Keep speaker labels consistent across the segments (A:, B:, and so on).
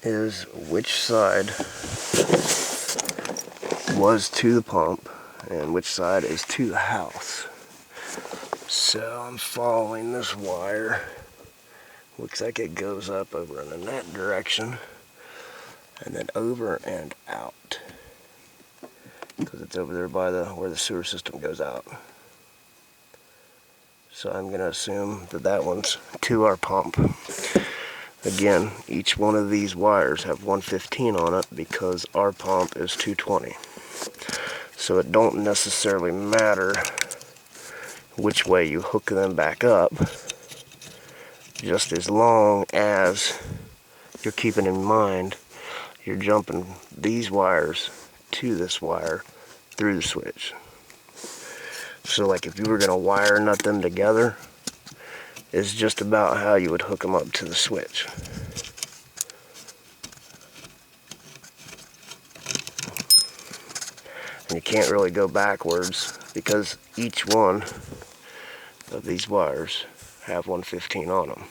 A: is which side was to the pump and which side is to the house. So I'm following this wire. Looks like it goes up over in that direction and then over and out, because it's over there by where the sewer system goes out. So I'm going to assume that that one's to our pump. Again, each one of these wires have 115 on it because our pump is 220. So it don't necessarily matter which way you hook them back up, just as long as you're keeping in mind you're jumping these wires to this wire through the switch. So like if you were going to wire nut them together, it's just about how you would hook them up to the switch. And you can't really go backwards because each one of these wires have 115 on them.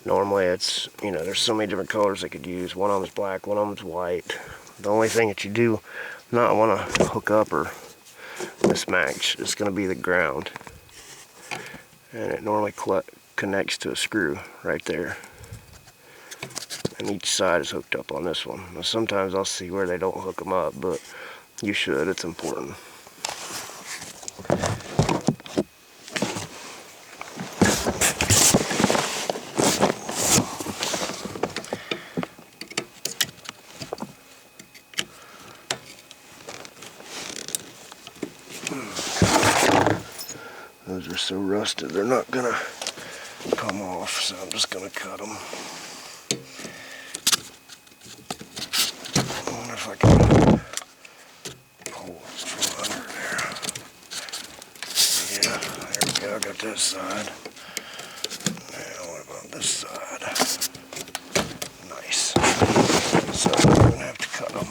A: Normally it's, there's so many different colors they could use. One of them's black, one of them's white. The only thing that you do not want to hook up or mismatch is going to be the ground. And it normally connects to a screw right there. And each side is hooked up on this one. Now sometimes I'll see where they don't hook them up, but you should, it's important. Those are so rusted, they're not gonna come off, so I'm just gonna cut them. I wonder if I can pull this from under there. Yeah, there we go, I got this side. Now what about this side? Nice. So I'm gonna have to cut them.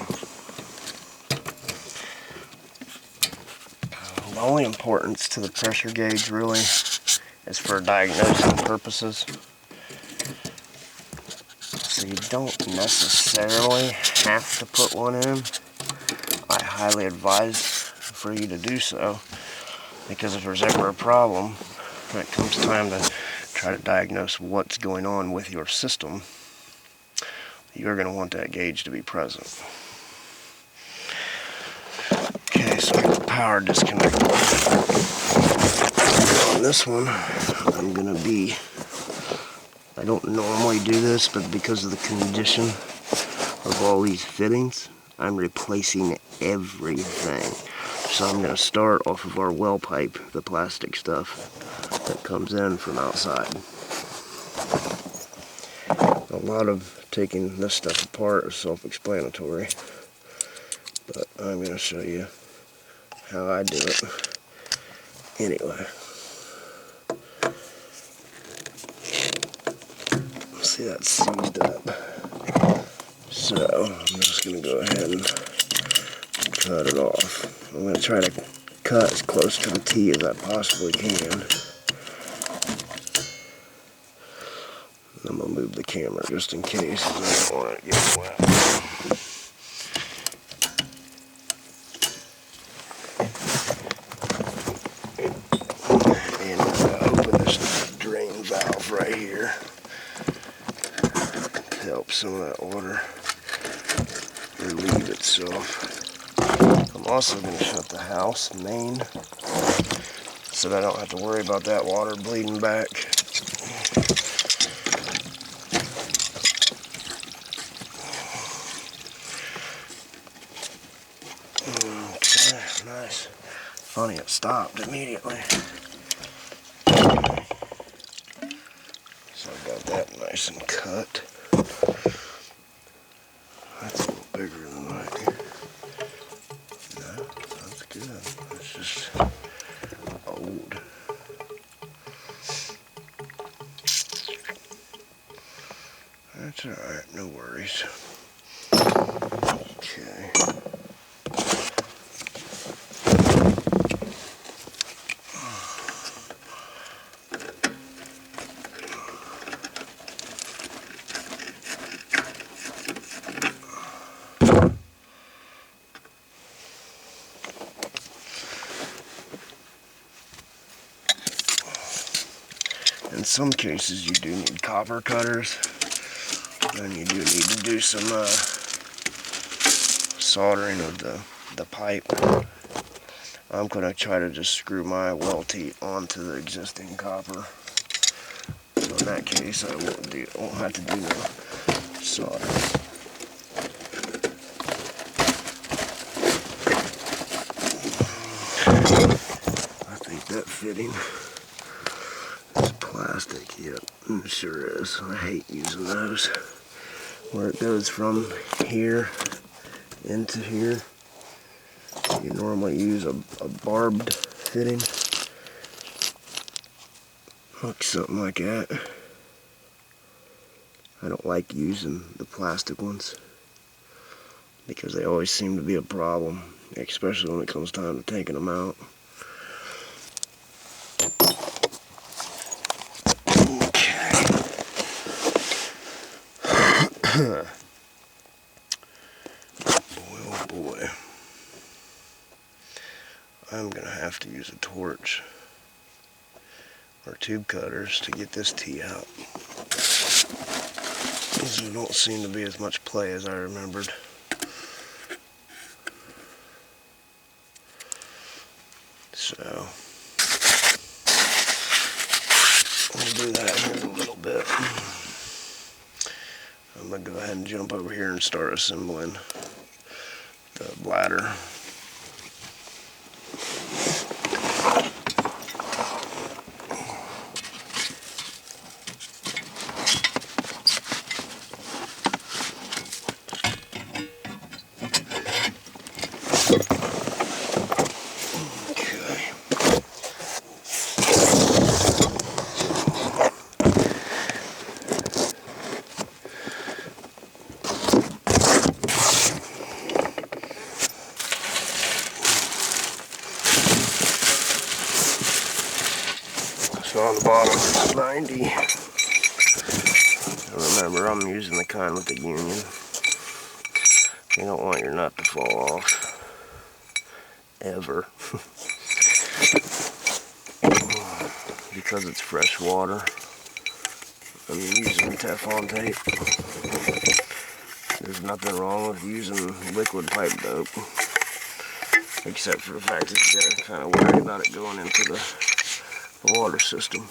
A: The only importance to the pressure gauge really is for diagnosing purposes. So you don't necessarily have to put one in. I highly advise for you to do so, because if there's ever a problem when it comes time to try to diagnose what's going on with your system, you're going to want that gauge to be present. Okay, so I got the power disconnected. On this one, I'm going to be, I don't normally do this, but because of the condition of all these fittings, I'm replacing everything. So I'm going to start off of our well pipe, the plastic stuff that comes in from outside. A lot of taking this stuff apart is self-explanatory, but I'm going to show you how I do it. Anyway, see, that's seized up. So I'm just going to go ahead and cut it off. I'm going to try to cut as close to the T as I possibly can. I'm going to move the camera just in case, because I don't want it to get wet. And open this drain valve right here to help some of that water relieve itself. I'm also going to shut the house main so that I don't have to worry about that water bleeding back. Okay, nice. Funny, it stopped immediately. So I've got that nice and cut. That's a little bigger than mine. No, that's good. It's just old. That's alright, no worries. Okay. In some cases you do need copper cutters, and you do need to do some soldering of the pipe. I'm going to try to just screw my well teat onto the existing copper. So in that case, I won't have to do no soldering. I think that fitting is plastic. Yep, it sure is. I hate using those. Where it goes from here into here, you normally use a barbed fitting. Like something like that. I don't like using the plastic ones because they always seem to be a problem, especially when it comes time to taking them out. Okay. Boy, oh boy. I'm gonna have to use a torch or tube cutters to get this tee out. There don't seem to be as much play as I remembered. So we'll do that here in a little bit. I'm gonna go ahead and jump over here and start assembling the bladder. So on the bottom it's 90. And remember, I'm using the kind with the union. You don't want your nut to fall off. Ever. Because it's fresh water, I'm using Teflon tape. There's nothing wrong with using liquid pipe dope. Except for the fact that you gotta kind of worry about it going into the water system.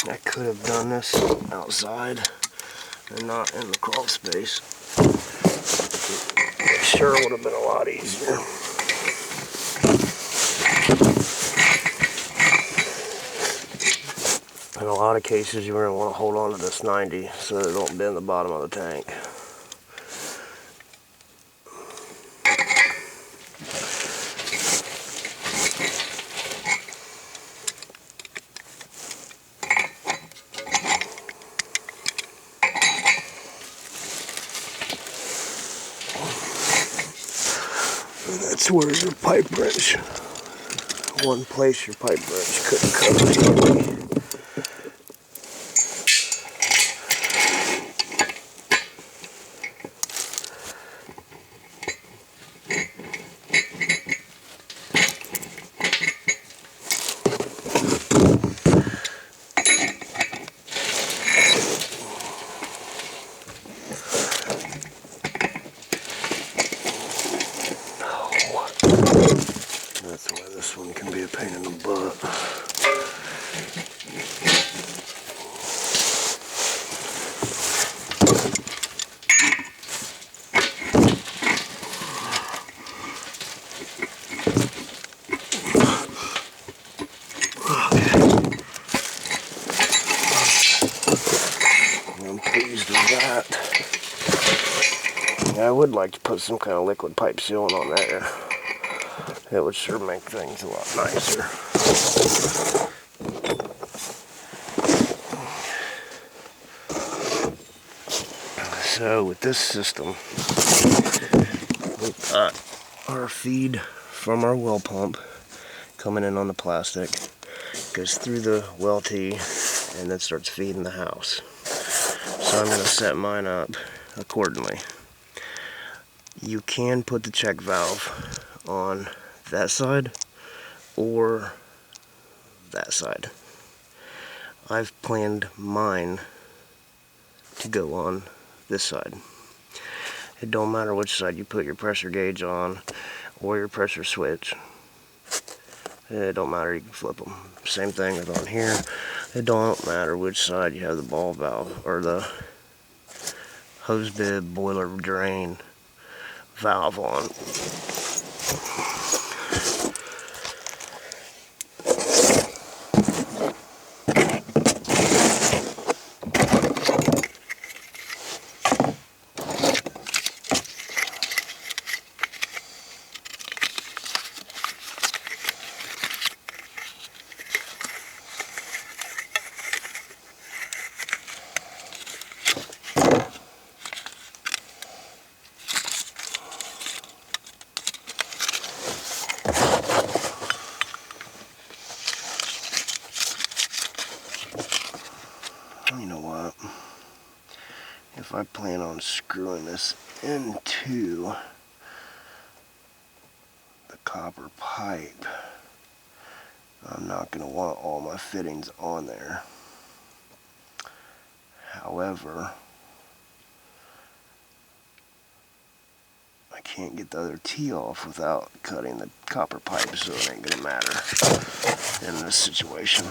A: I could have done this outside and not in the crawl space. It sure would have been a lot easier. In a lot of cases, you're going to want to hold on to this 90 so that it don't bend the bottom of the tank. And that's where your pipe wrench, one place your pipe wrench couldn't cover easily. That's why this one can be a pain in the butt. I'm pleased with that. Yeah, I would like to put some kind of liquid pipe sealant on there. It would sure make things a lot nicer. So with this system, we've got our feed from our well pump coming in on the plastic, goes through the well tee and then starts feeding the house. So I'm going to set mine up accordingly. You can put the check valve on that side or that side. I've planned mine to go on this side. It don't matter which side you put your pressure gauge on or your pressure switch. It don't matter, you can flip them. Same thing with on here. It don't matter which side you have the ball valve or the hose bib boiler drain valve on. You know what? If I plan on screwing this into the copper pipe, I'm not going to want all my fittings on there. However, I can't get the other tee off without cutting the copper pipe, so it ain't going to matter in this situation.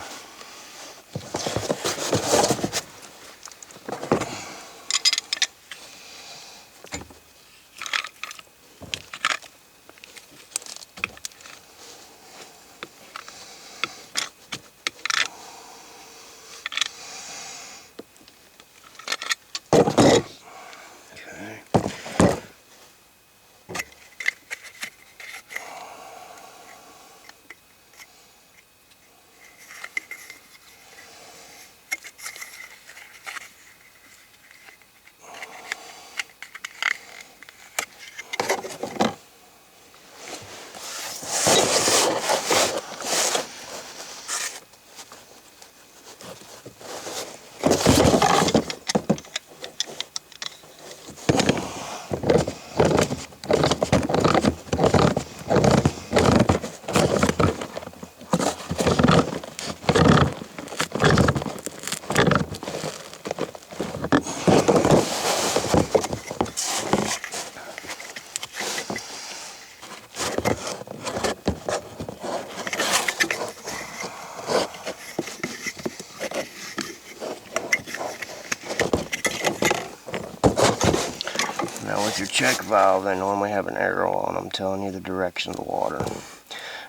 A: Now with your check valve, they normally have an arrow on them telling you the direction of the water.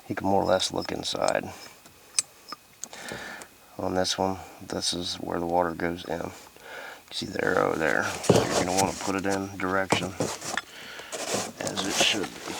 A: You can more or less look inside. On this one, this is where the water goes in. You see the arrow there. So you're going to want to put it in direction as it should be.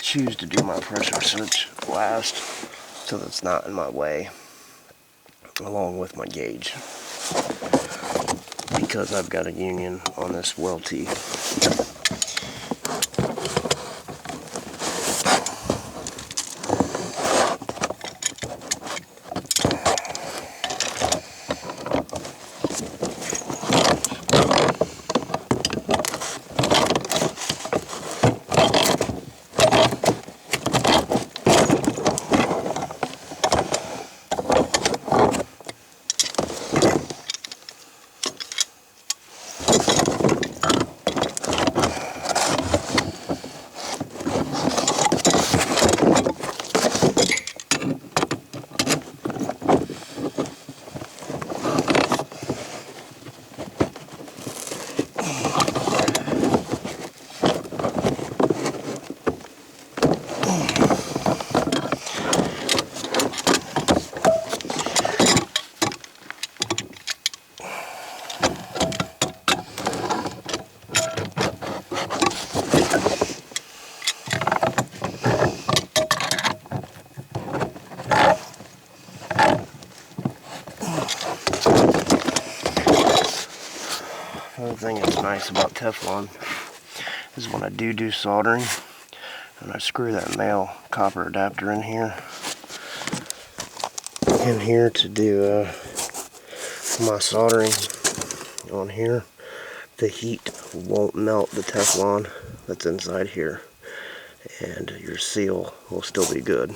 A: choose to do my pressure switch last so that's not in my way, along with my gauge, because I've got a union on this welty. Another thing that's nice about Teflon is when I do soldering, and I screw that male copper adapter in here to do my soldering on here, the heat won't melt the Teflon that's inside here, and your seal will still be good.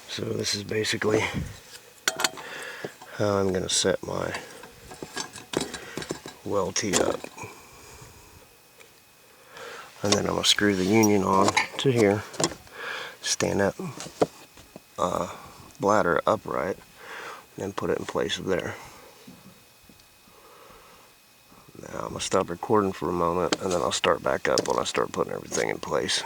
A: So this is basically how I'm going to set my welty up. And then I'm going to screw the union on to here, stand that bladder upright, and then put it in place of there. Now I'm going to stop recording for a moment, and then I'll start back up when I start putting everything in place.